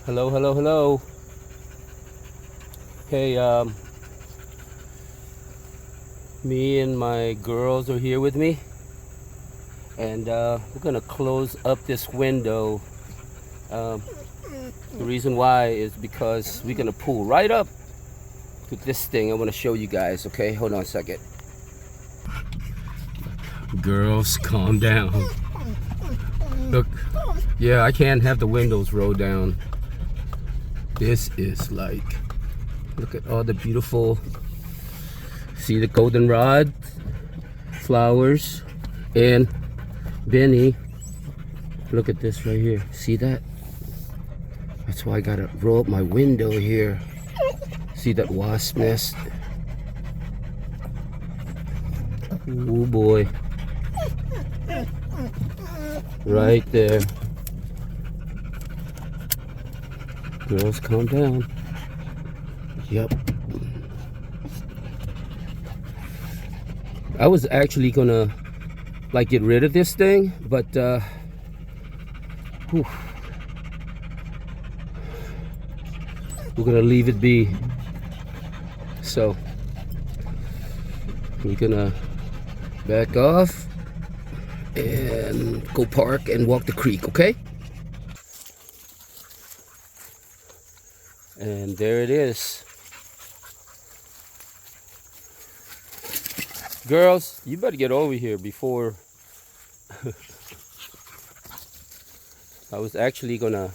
Hello, hello, hello. Hey, me and my girls are here with me, and we're gonna close up this window. Um, the reason why is because we're gonna pull right up to this thing. I want to show you guys. Okay, hold on a second. Girls, calm down. Look, yeah, I can't have the windows rolled down. This is like, look at all the beautiful, see the goldenrod flowers, and Benny, look at this right here. See that? That's why I gotta roll up my window here. See that wasp nest? Oh boy. Right there. Girls, calm down. Yep. I was actually gonna like get rid of this thing, but whew, we're gonna leave it be. So we're gonna back off and go park and walk the creek, okay? And there it is. Girls, you better get over here before I was actually gonna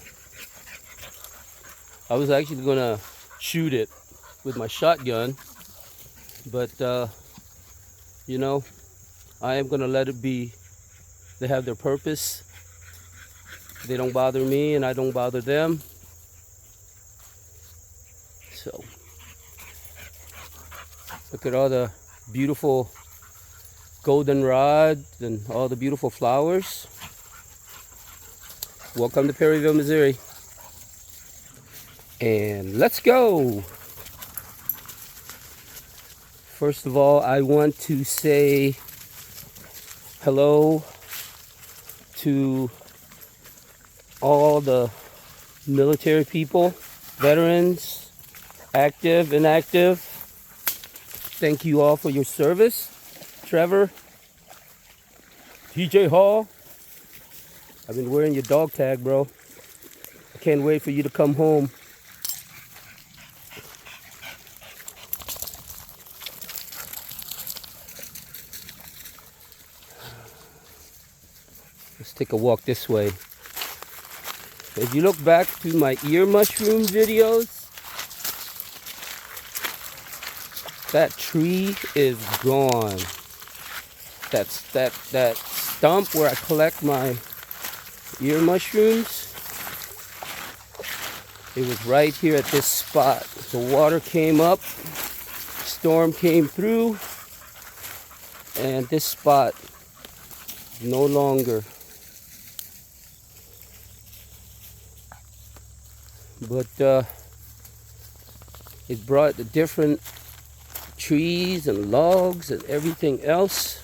shoot it with my shotgun, but you know, I am gonna let it be. They have their purpose. They don't bother me and I don't bother them. So look at all the beautiful goldenrod and all the beautiful flowers. Welcome to Perryville, Missouri. And let's go. First of all, I want to say hello to all the military people, veterans, active, inactive. Thank you all for your service. Trevor, TJ Hall, I've been wearing your dog tag, bro. I can't wait for you to come home. Let's take a walk this way. If you look back to my ear mushroom videos, that tree is gone. That stump where I collect my ear mushrooms, it was right here at this spot. The water came up, storm came through, and this spot no longer. But it brought the different trees and logs and everything else.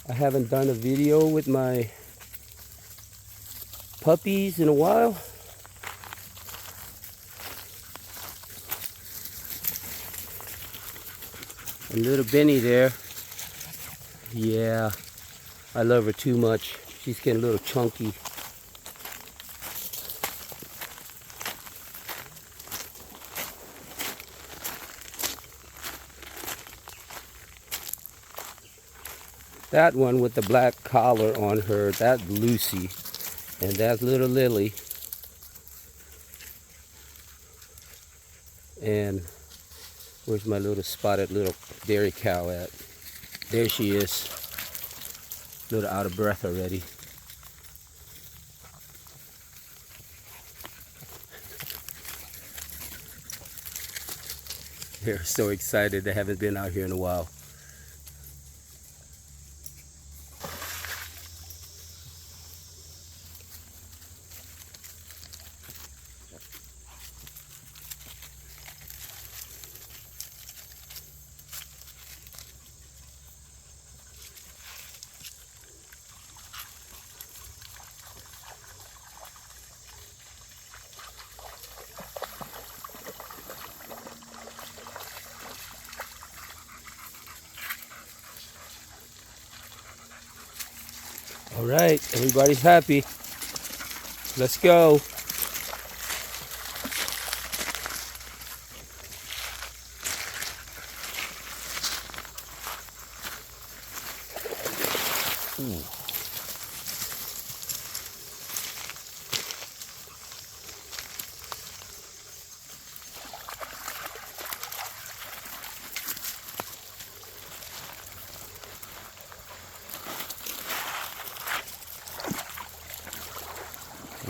I haven't done a video with my puppies in a while. And little Benny there. Yeah, I love her too much. She's getting a little chunky. That one with the black collar on her, that's Lucy. And that's little Lily. And where's my little spotted little dairy cow at? There she is. A little out of breath already. They're so excited. They haven't been out here in a while. All right, everybody's happy. Let's go. Ooh.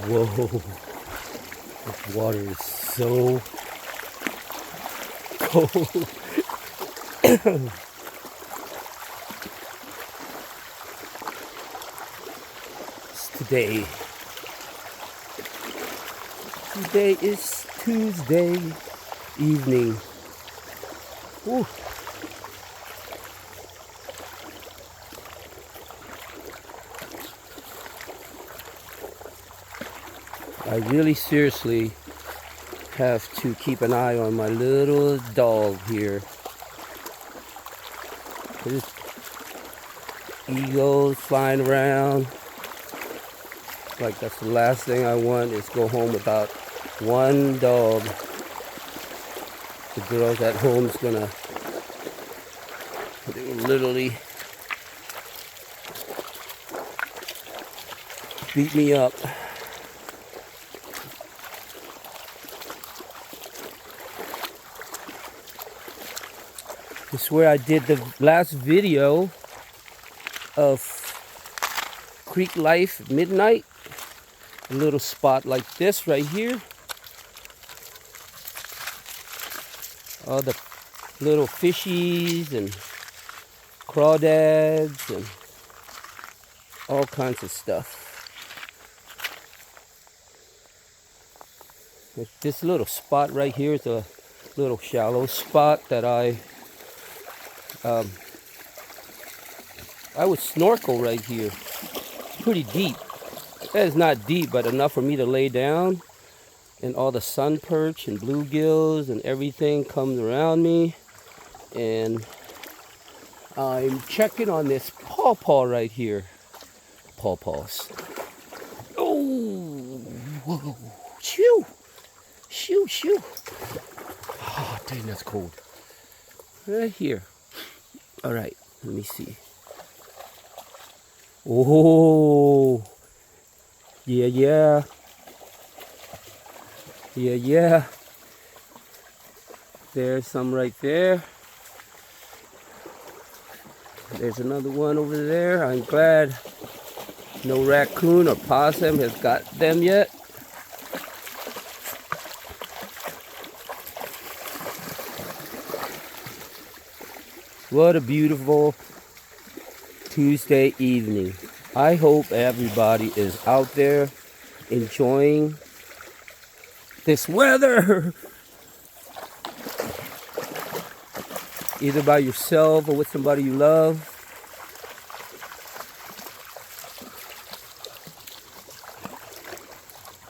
Whoa, this water is so cold. Today is Tuesday evening. Woo. I really seriously have to keep an eye on my little dog here. There's eagles flying around. Like that's the last thing I want is go home without one dog. The girls at home is gonna literally beat me up. This is where I did the last video of Creek Life Midnight. A little spot like this right here. All the little fishies and crawdads and all kinds of stuff. This little spot right here is a little shallow spot that I would snorkel right here. Pretty deep. That is not deep, but enough for me to lay down. And all the sun perch and bluegills and everything comes around me. And I'm checking on this pawpaw right here. Pawpaws. Oh, whoa. Shoo. Shoo, shoo. Oh, dang, that's cold. Right here. All right, let me see. Oh, yeah, yeah. Yeah, yeah. There's some right there. There's another one over there. I'm glad no raccoon or possum has got them yet. What a beautiful Tuesday evening. I hope everybody is out there enjoying this weather. Either by yourself or with somebody you love.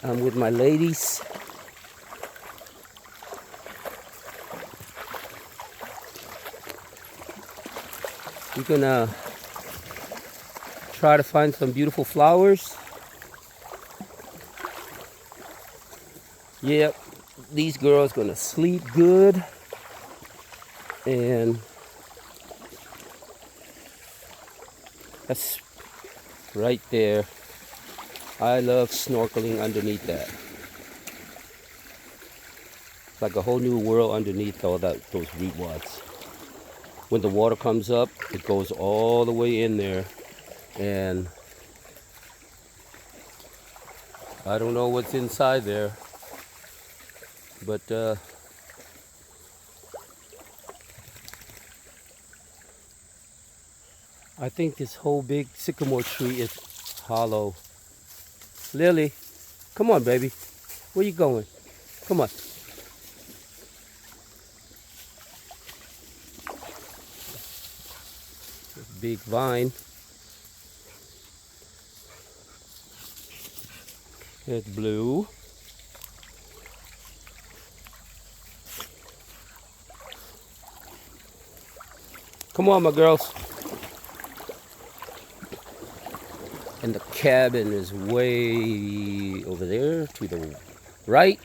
I'm with my ladies. We're gonna try to find some beautiful flowers. Yep, these girls gonna sleep good. And that's right there. I love snorkeling underneath that. Like a whole new world underneath all those reed wads. When the water comes up, it goes all the way in there. And I don't know what's inside there. But I think this whole big sycamore tree is hollow. Lily, come on, baby. Where you going? Come on. This big vine. It's blue. Come on, my girls. And the cabin is way over there to the right.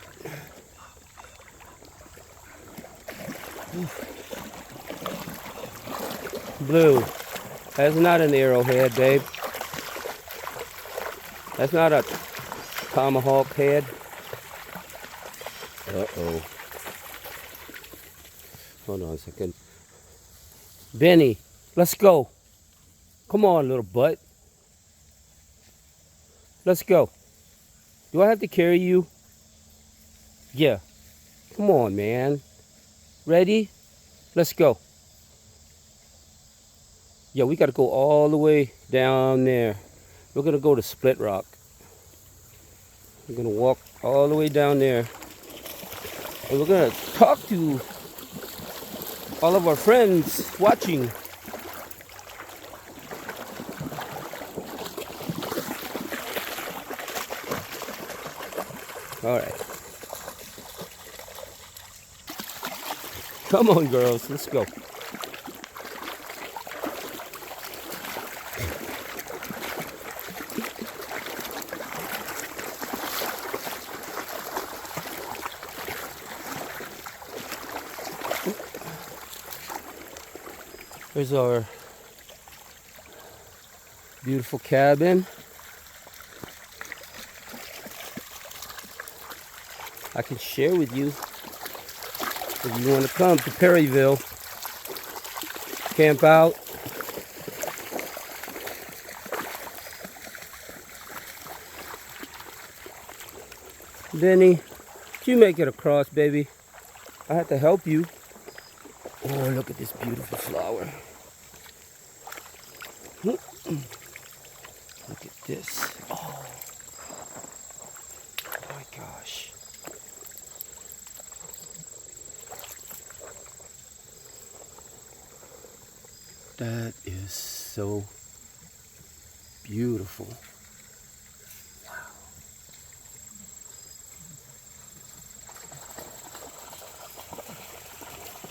Blue, that's not an arrowhead, babe. That's not a tomahawk head. Uh-oh. Hold on a second. Benny, let's go. Come on, little butt. Let's go. Do I have to carry you? Yeah. Come on, man. Ready? Let's go. Yeah, we got to go all the way down there. We're going to go to Split Rock. We're going to walk all the way down there. And we're going to talk to all of our friends watching. All right. Come on, girls. Let's go. There's our beautiful cabin. I can share with you if you want to come to Perryville, camp out. Benny, can you make it across, baby? I have to help you. Oh, look at this beautiful flower. Look at this. Oh my gosh. That is so beautiful. Wow.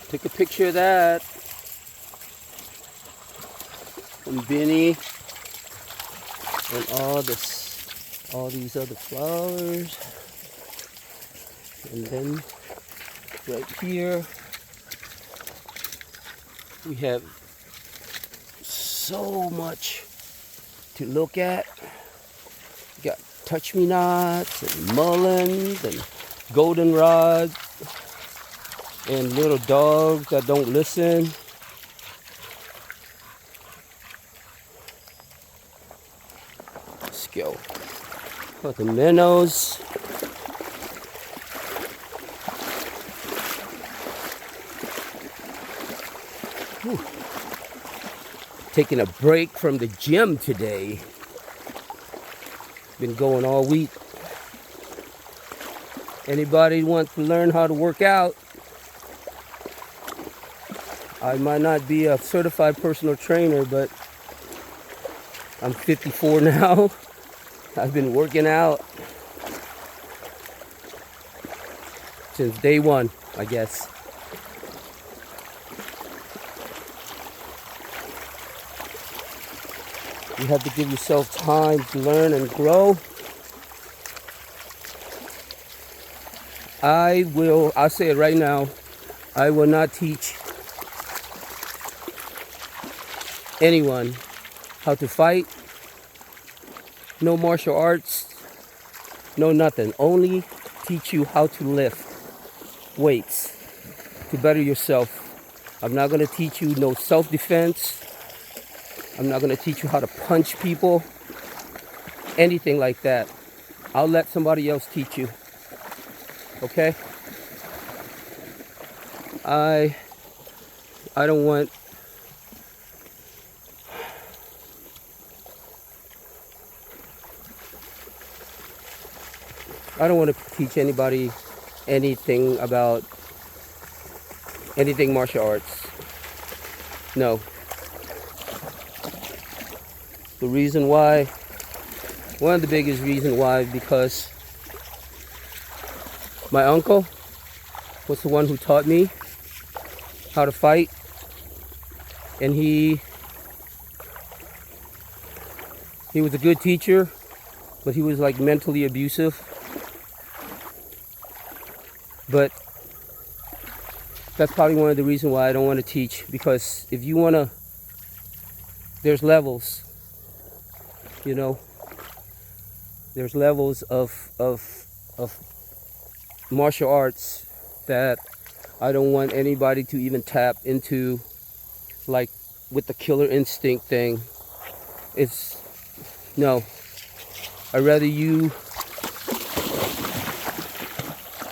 Take a picture of that. And Benny. And all these other flowers. And then right here we have so much to look at. You got touch-me-nots and mullins and goldenrod and little dogs that don't listen. Let's go. Got the minnows. Whew. Taking a break from the gym today. Been going all week. Anybody want to learn how to work out? I might not be a certified personal trainer, but I'm 54 now. I've been working out since day one, I guess. You have to give yourself time to learn and grow. I'll say it right now, I will not teach anyone how to fight, no martial arts, no nothing. Only teach you how to lift weights to better yourself. I'm not going to teach you no self-defense. I'm not going to teach you how to punch people, anything like that. I'll let somebody else teach you. Okay? I don't want to teach anybody anything about anything martial arts. No. The reason why, one of the biggest reasons why, because my uncle was the one who taught me how to fight, and he He was a good teacher, but he was like mentally abusive. But that's probably one of the reasons why I don't want to teach, because if you want to, there's levels, you know, there's levels of martial arts that I don't want anybody to even tap into, like with the killer instinct thing. It's, no, I'd rather you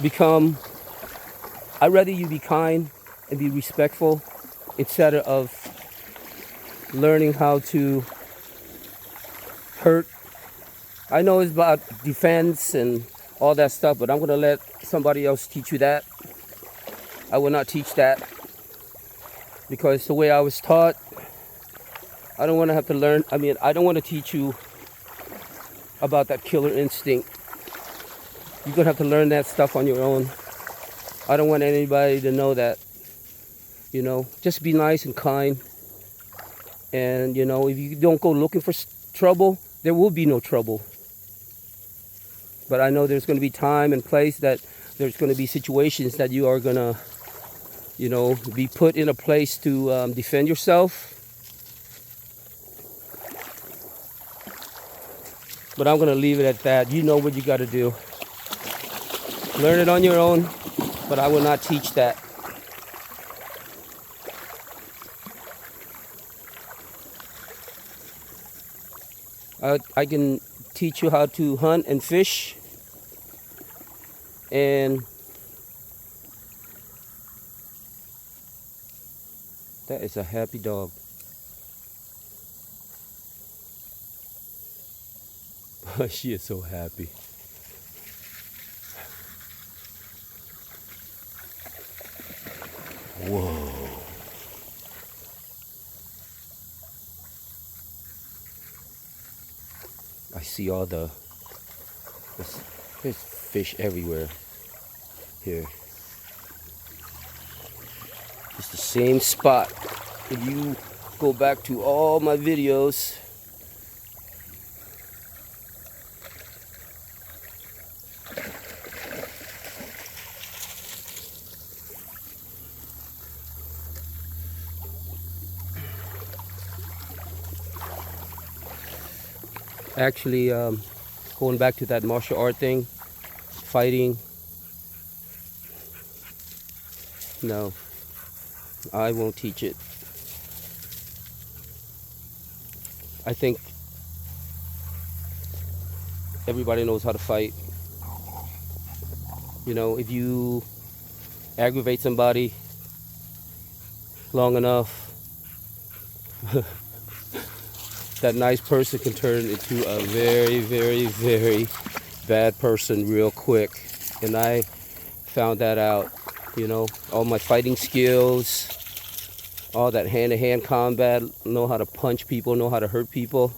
be kind and be respectful instead of learning how to hurt. I know it's about defense and all that stuff, but I'm going to let somebody else teach you that. I will not teach that, because the way I was taught, I don't want to have to learn. I mean, I don't want to teach you about that killer instinct. You're going to have to learn that stuff on your own. I don't want anybody to know that. You know, just be nice and kind. And, you know, if you don't go looking for trouble, there will be no trouble. But I know there's going to be time and place that there's going to be situations that you are going to, you know, be put in a place to defend yourself. But I'm going to leave it at that. You know what you got to do. Learn it on your own, but I will not teach that. I can teach you how to hunt and fish, and that is a happy dog. She is so happy. Whoa. I see all there's fish everywhere here. It's the same spot. If you go back to all my videos, actually, going back to that martial art thing, fighting, no, I won't teach it. I think everybody knows how to fight. You know, if you aggravate somebody long enough, that nice person can turn into a very, very, very bad person real quick. And I found that out. You know, all my fighting skills, all that hand-to-hand combat, know how to punch people, know how to hurt people.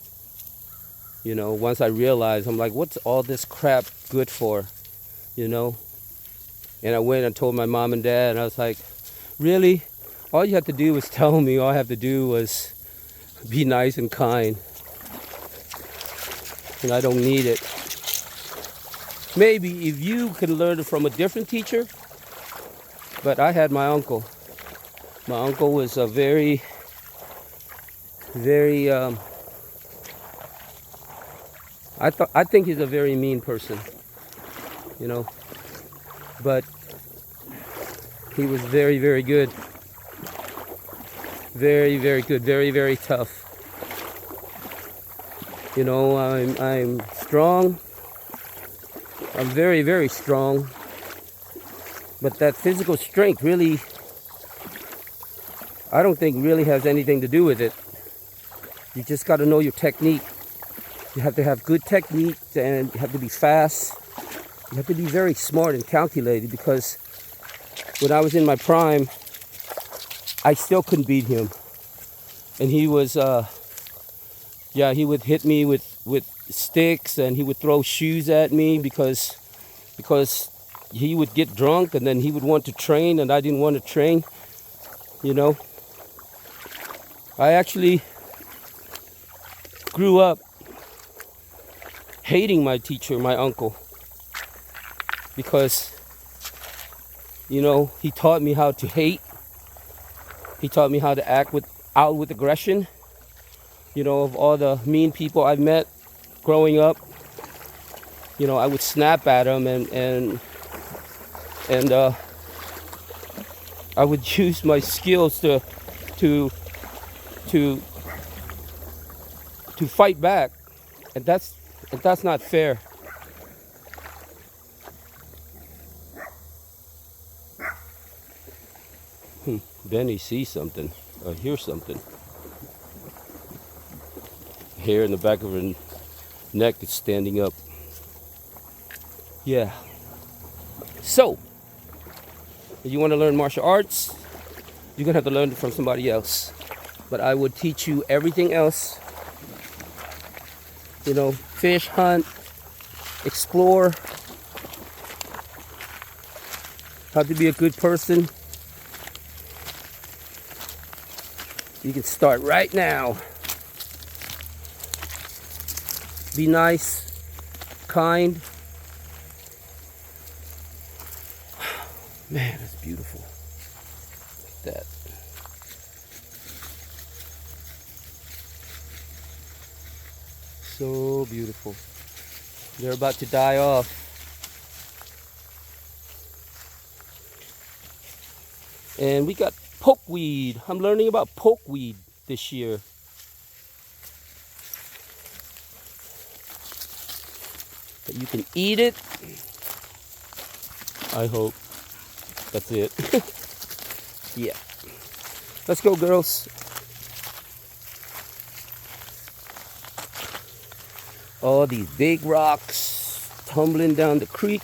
You know, once I realized, I'm like, what's all this crap good for? You know? And I went and told my mom and dad, and I was like, really? All you have to do was tell me. All I have to do was be nice and kind. And I don't need it. Maybe if you can learn it from a different teacher. But I had my uncle. My uncle was a very, very, I think he's a very mean person, you know, but he was very, very good. Very, very good. Very, very tough. You know, I'm strong. I'm very, very strong. But that physical strength really, I don't think really has anything to do with it. You just got to know your technique. You have to have good technique, and you have to be fast. You have to be very smart and calculated, because when I was in my prime, I still couldn't beat him. And he was, he would hit me with sticks, and he would throw shoes at me because he would get drunk, and then he would want to train, and I didn't want to train, you know. I actually grew up hating my teacher, my uncle, because, you know, he taught me how to hate. He taught me how to act out with aggression. You know, of all the mean people I've met growing up, you know, I would snap at them and I would use my skills to fight back, and that's not fair. Benny sees something, or hears something. Hair in the back of her neck is standing up. Yeah. So, if you want to learn martial arts, you're gonna have to learn it from somebody else. But I would teach you everything else. You know, fish, hunt, explore, how to be a good person. You can start right now. Be nice, kind. Man, that's beautiful. Look at that. So beautiful. They're about to die off. And we got pokeweed. I'm learning about pokeweed this year. But you can eat it. I hope. That's it. Yeah. Let's go, girls. All these big rocks tumbling down the creek.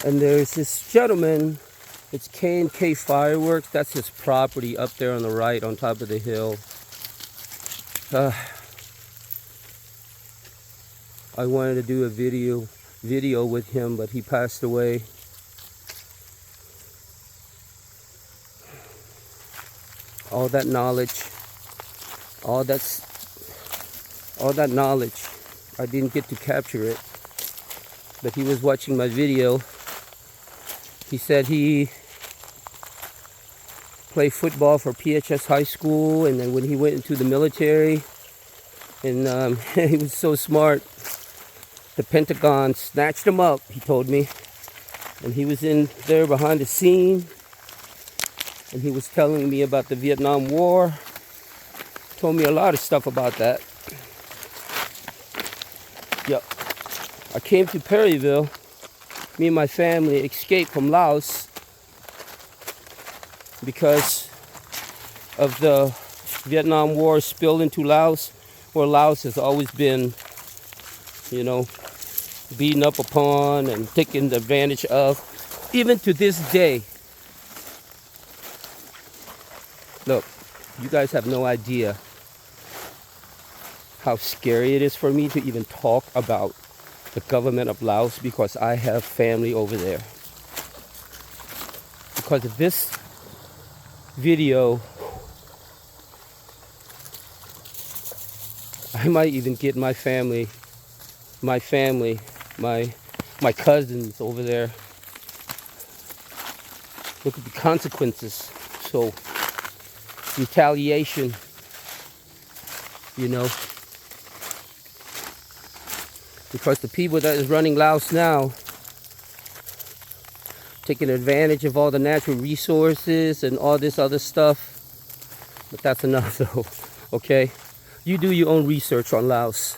And there's this gentleman, it's K&K Fireworks. That's his property up there on the right on top of the hill. I wanted to do a video with him, but he passed away. All that knowledge, all that knowledge, I didn't get to capture it. But he was watching my video. He said he played football for PHS High School, and then when he went into the military, and he was so smart, the Pentagon snatched him up, he told me. And he was in there behind the scene, and he was telling me about the Vietnam War. Told me a lot of stuff about that. Yep. I came to Perryville. Me and my family escaped from Laos because of the Vietnam War spilled into Laos, where Laos has always been, you know, beaten up upon and taken advantage of, even to this day. Look, you guys have no idea how scary it is for me to even talk about the government of Laos, because I have family over there. Because of this video, I might even get my family, my cousins over there. Look at the consequences. So, retaliation, you know. Because the people that is running Laos now, taking advantage of all the natural resources and all this other stuff. But that's enough though, okay? You do your own research on Laos.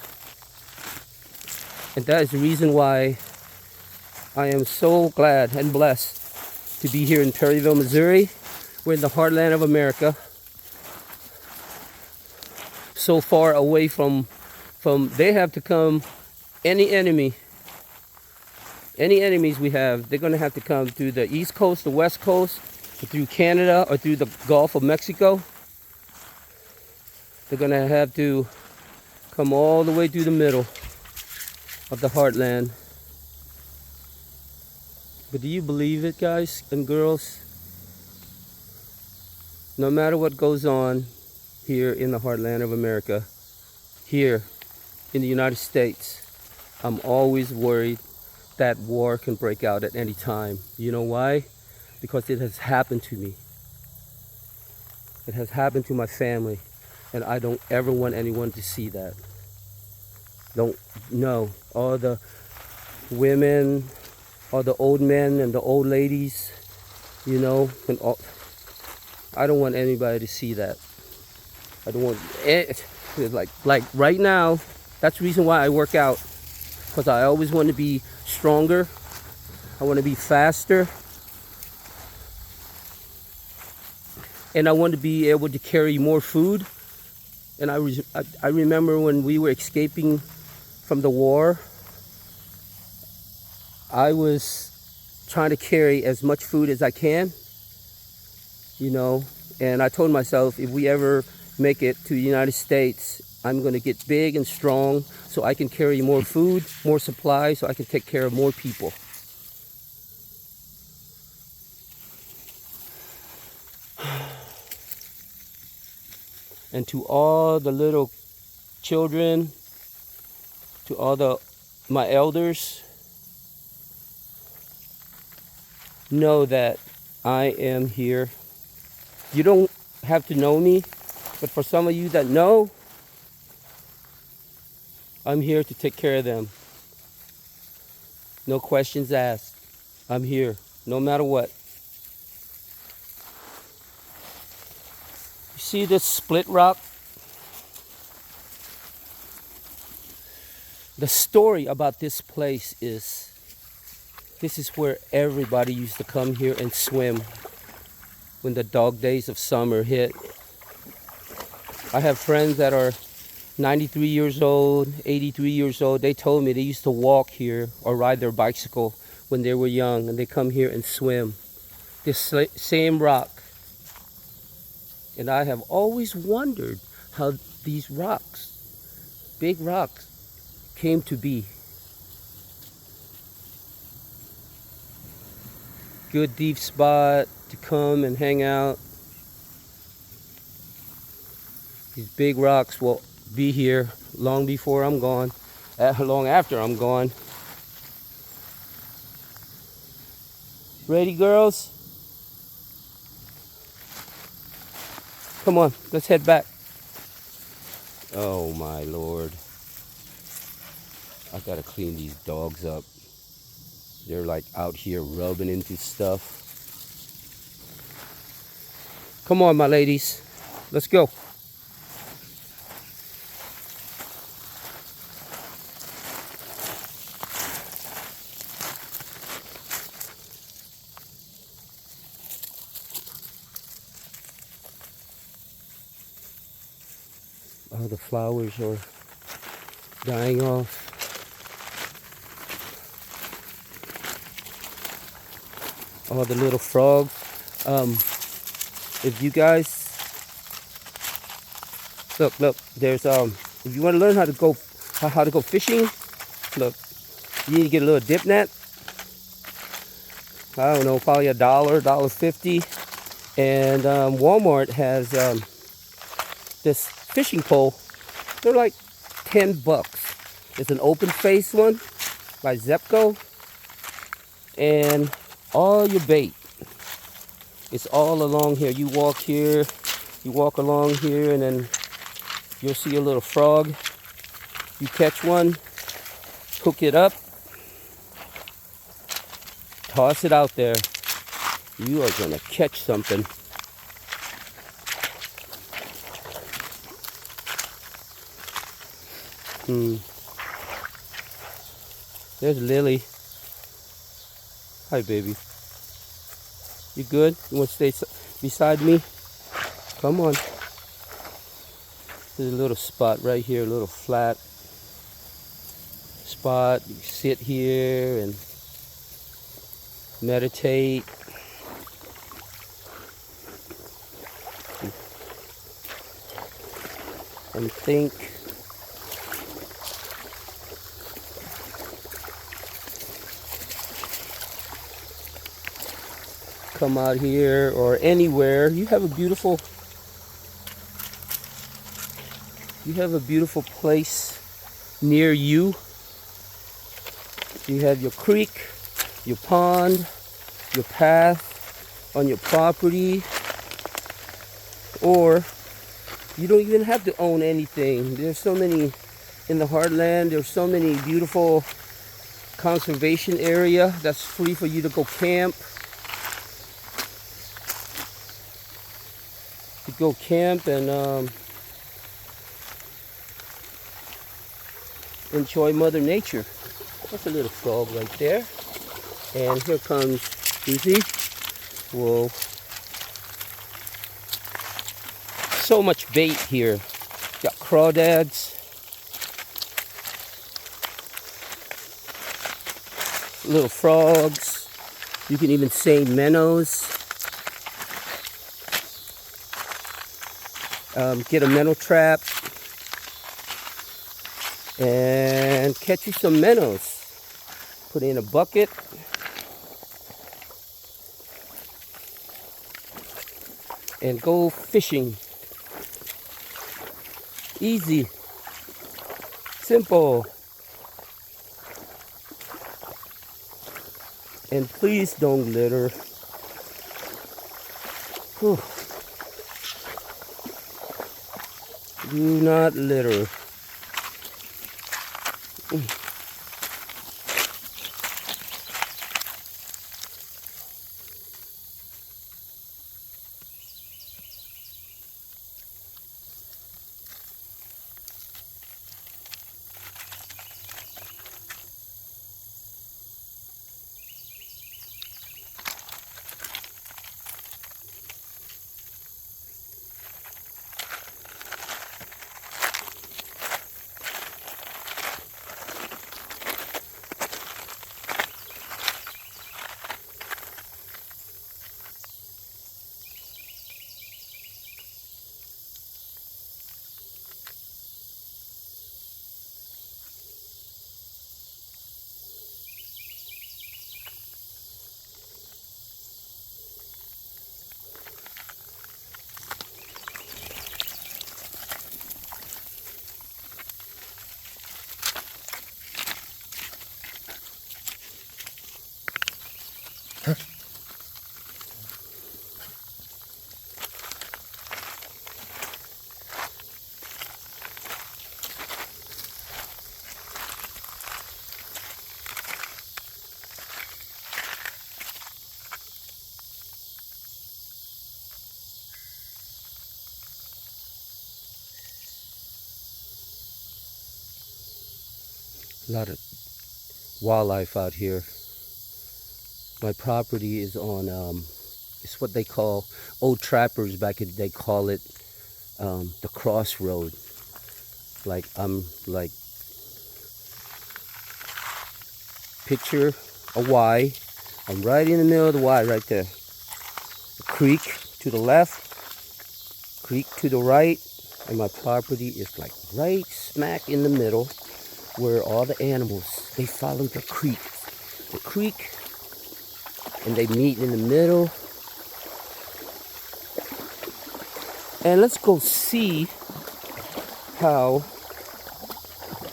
And that is the reason why I am so glad and blessed to be here in Perryville, Missouri. We're in the heartland of America. So far away from they have to come. Any enemies we have, they're going to have to come through the East Coast, the West Coast, or through Canada, or through the Gulf of Mexico. They're going to have to come all the way through the middle of the heartland. But do you believe it, guys and girls? No matter what goes on here in the heartland of America, here in the United States, I'm always worried that war can break out at any time. You know why? Because it has happened to me. It has happened to my family, and I don't ever want anyone to see that. Don't know. All the women, all the old men and the old ladies, you know, and all, I don't want anybody to see that. I don't want it. Like right now, that's the reason why I work out, because I always want to be stronger. I want to be faster. And I want to be able to carry more food. And I remember when we were escaping from the war, I was trying to carry as much food as I can, you know, and I told myself, if we ever make it to the United States, I'm going to get big and strong so I can carry more food, more supplies, so I can take care of more people. And to all the little children, to all my elders, know that I am here. You don't have to know me, but for some of you that know, I'm here to take care of them. No questions asked. I'm here, no matter what. You see this split rock? The story about this place is, this is where everybody used to come here and swim when the dog days of summer hit. I have friends that are 93 years old, 83 years old. They told me they used to walk here or ride their bicycle when they were young, and they come here and swim this same rock. And I have always wondered how these rocks, big rocks, came to be. Good deep spot to come and hang out. These big rocks will be here long before I'm gone, long after I'm gone. Ready, girls? Come on, let's head back. Oh my Lord. I gotta clean these dogs up. They're like out here rubbing into stuff. Come on, my ladies. Let's go. Oh, the flowers are dying off. Oh, the little frogs. If you guys look, there's if you want to learn how to go fishing, look, you need to get a little dip net. I don't know, probably $1, $1.50, and Walmart has this fishing pole. They're like $10. It's an open face one by Zepco, and all your bait is all along here. You walk here, you walk along here, and then you'll see a little frog. You catch one, hook it up, toss it out there. You are gonna catch something. There's Lily. Hi, baby. You good? You want to stay beside me? Come on. There's a little spot right here, a little flat spot. You sit here and meditate. And think. come out here or anywhere, you have a beautiful place near you. You have your creek, your pond, your path on your property, or you don't even have to own anything. There's so many in the heartland. There's so many beautiful conservation area that's free for you to go camp. To go camp and enjoy Mother Nature. That's a little frog right there. And here comes Susie. Whoa. So much bait here. Got crawdads. Little frogs. You can even say minnows. Get a minnow trap. And catch you some minnows. Put it in a bucket. And go fishing. Easy. Simple. And please don't litter. Whew. Do not litter. A lot of wildlife out here. My property is on, it's what they call, old trappers back in, they call it the crossroad. Like, picture a Y. I'm right in the middle of the Y right there. A creek to the left, creek to the right, and my property is like right smack in the middle where all the animals, they follow the creek. The creek, and they meet in the middle. And let's go see how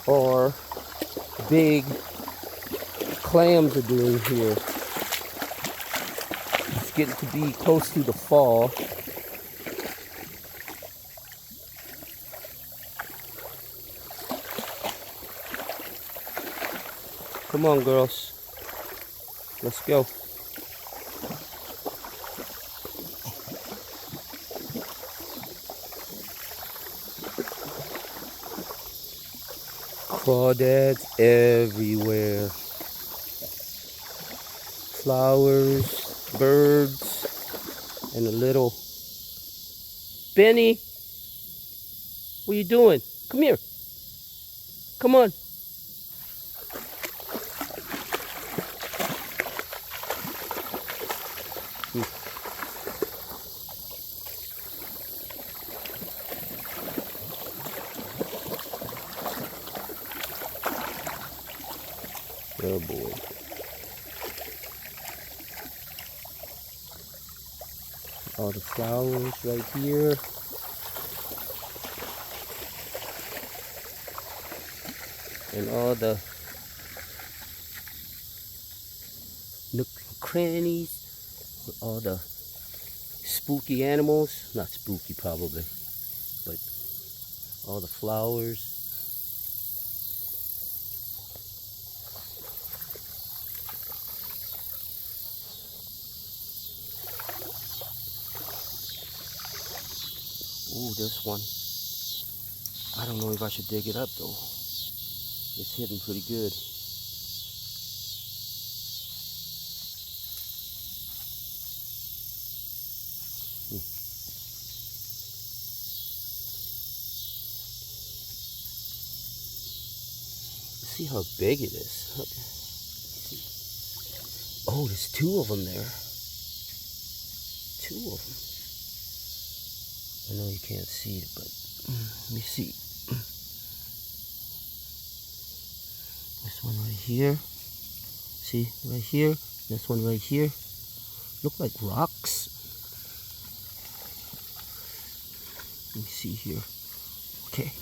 our big clams are doing here. It's getting to be close to the fall. Come on, girls. Let's go. Crawdads everywhere. Flowers, birds, and a little... Benny! What are you doing? Come here. Come on. Oh boy. All the flowers right here. And all the nooks and crannies with all the spooky animals. Not spooky probably, but all the flowers. Ooh, this one. I don't know if I should dig it up though. It's hidden pretty good. See how big it is. Okay. Oh, there's two of them there. Two of them. I know you can't see it, but let me see. This one right here. See, right here. This one right here. Look like rocks. Let me see here. Okay.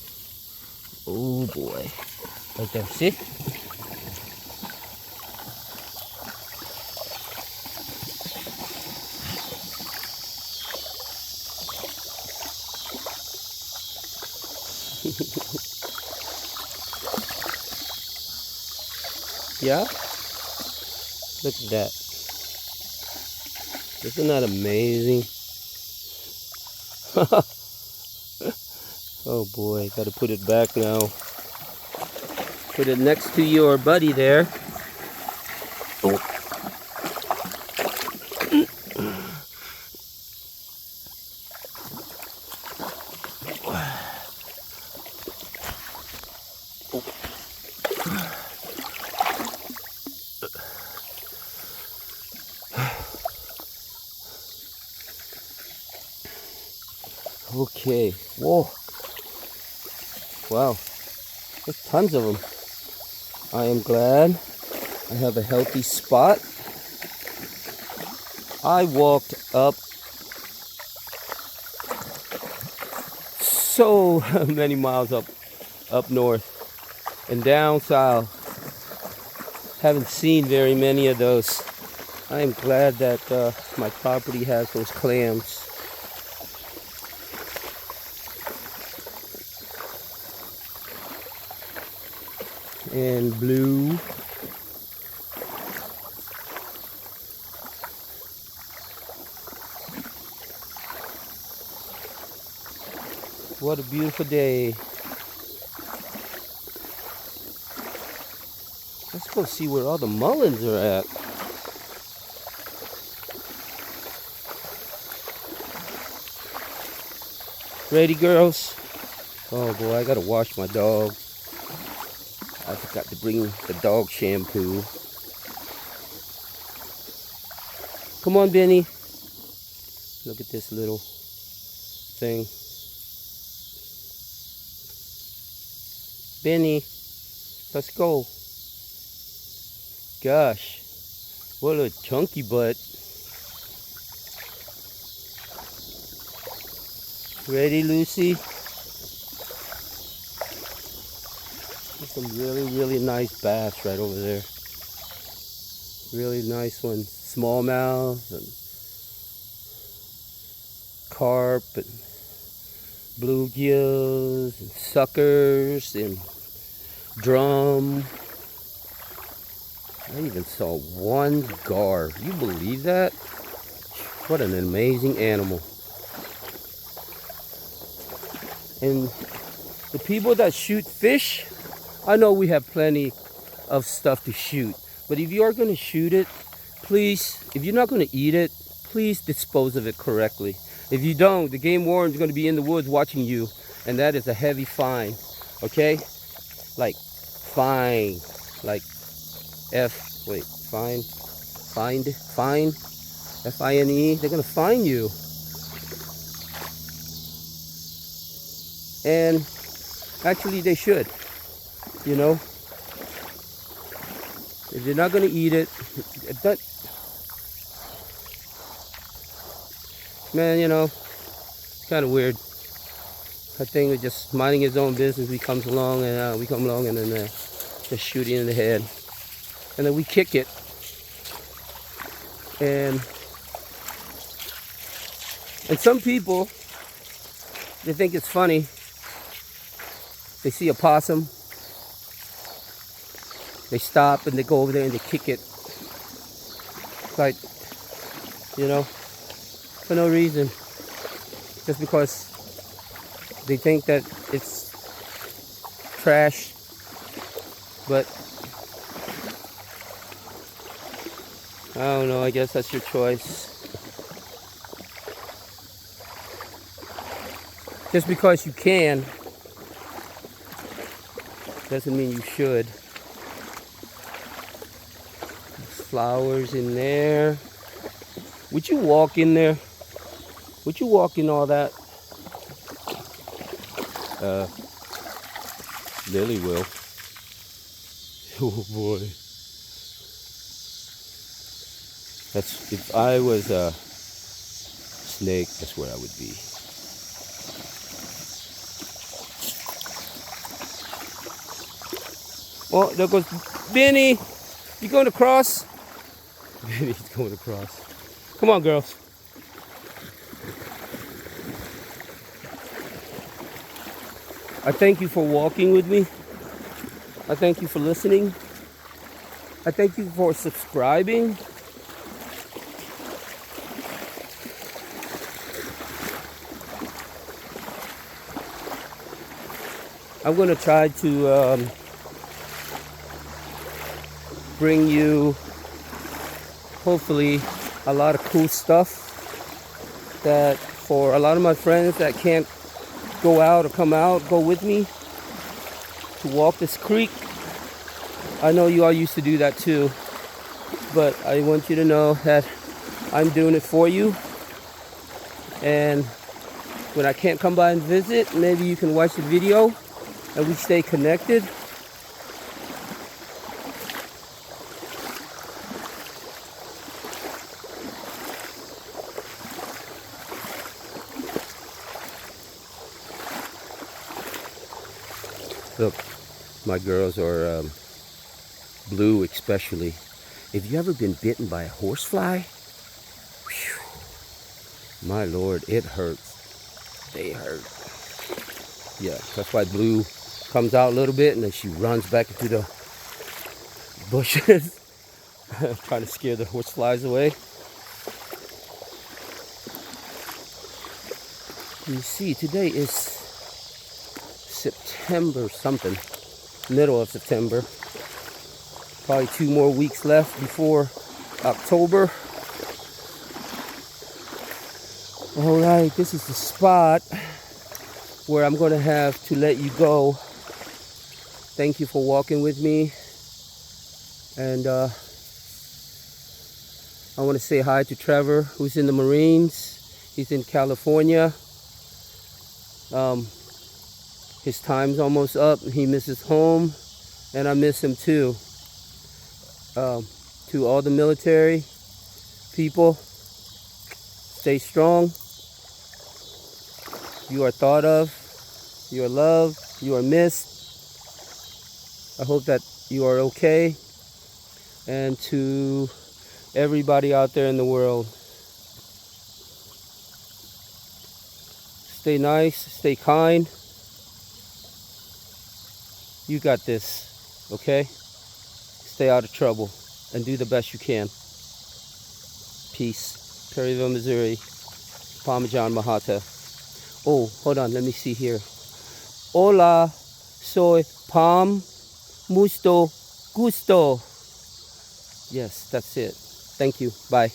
Oh boy. Right there, see? Yeah? Look at that. Isn't that amazing? Oh boy, gotta put it back now. Put it next to your buddy there. Oh. Okay, whoa, wow, there's tons of them. I am glad I have a healthy spot. I walked up so many miles up north and down south. Haven't seen very many of those. I am glad that my property has those clams. And blue. What a beautiful day. Let's go see where all the mullins are at. Ready, girls? Oh boy, I gotta wash my dog. I forgot to bring the dog shampoo. Come on, Benny. Look at this little thing. Benny, let's go. Gosh, what a chunky butt. Ready, Lucy? There's some really nice bass right over there. Really nice ones. Smallmouth and carp and bluegills and suckers and drum. I even saw one gar. You believe that? What an amazing animal. And the people that shoot fish, I know we have plenty of stuff to shoot, but if you are going to shoot it, please, if you're not going to eat it, please dispose of it correctly. If you don't, the game warden is going to be in the woods watching you, and that is a heavy fine, okay? Like, fine, like fine, F-I-N-E, they're going to fine you. And actually they should, you know, if you're not going to eat it, Man, you know, kind of weird. I think we're just minding his own business. We come along and then just shoot it in the head, and then we kick it. And some people, they think it's funny. They see a possum, they stop and they go over there and they kick it. Like, you know, for no reason. Just because they think that it's trash. But I don't know, I guess that's your choice. Just because you can doesn't mean you should. There's flowers in there. Would you walk in there? Would you walk in all that? Lily will. Oh boy. That's, if I was a snake, that's where I would be. Oh, there goes Benny. You going across? Benny's going across. Come on, girls. I thank you for walking with me. I thank you for listening. I thank you for subscribing. I'm going to try to bring you, hopefully, a lot of cool stuff that for a lot of my friends that can't go out or come out, go with me to walk this creek. I know you all used to do that too, but I want you to know that I'm doing it for you. And when I can't come by and visit, maybe you can watch the video and we stay connected. Look, my girls are blue especially. Have you ever been bitten by a horsefly? Whew. My Lord, it hurts. They hurt. Yeah, that's why Blue comes out a little bit and then she runs back into the bushes trying to scare the horseflies away. You see, today is September something, middle of September. Probably 2 more weeks left before October. All right, this is the spot where I'm going to have to let you go. Thank you for walking with me. And I want to say hi to Trevor, who's in the Marines. He's in California. His time's almost up. He misses home, and I miss him too. To all the military people, stay strong. You are thought of, you are loved, you are missed. I hope that you are okay. And to everybody out there in the world, stay nice, stay kind. You got this, okay? Stay out of trouble and do the best you can. Peace. Perryville, Missouri. Phommachanh Mahathath. Oh, hold on, let me see here. Hola, soy Pam Musto Gusto. Yes, that's it. Thank you. Bye.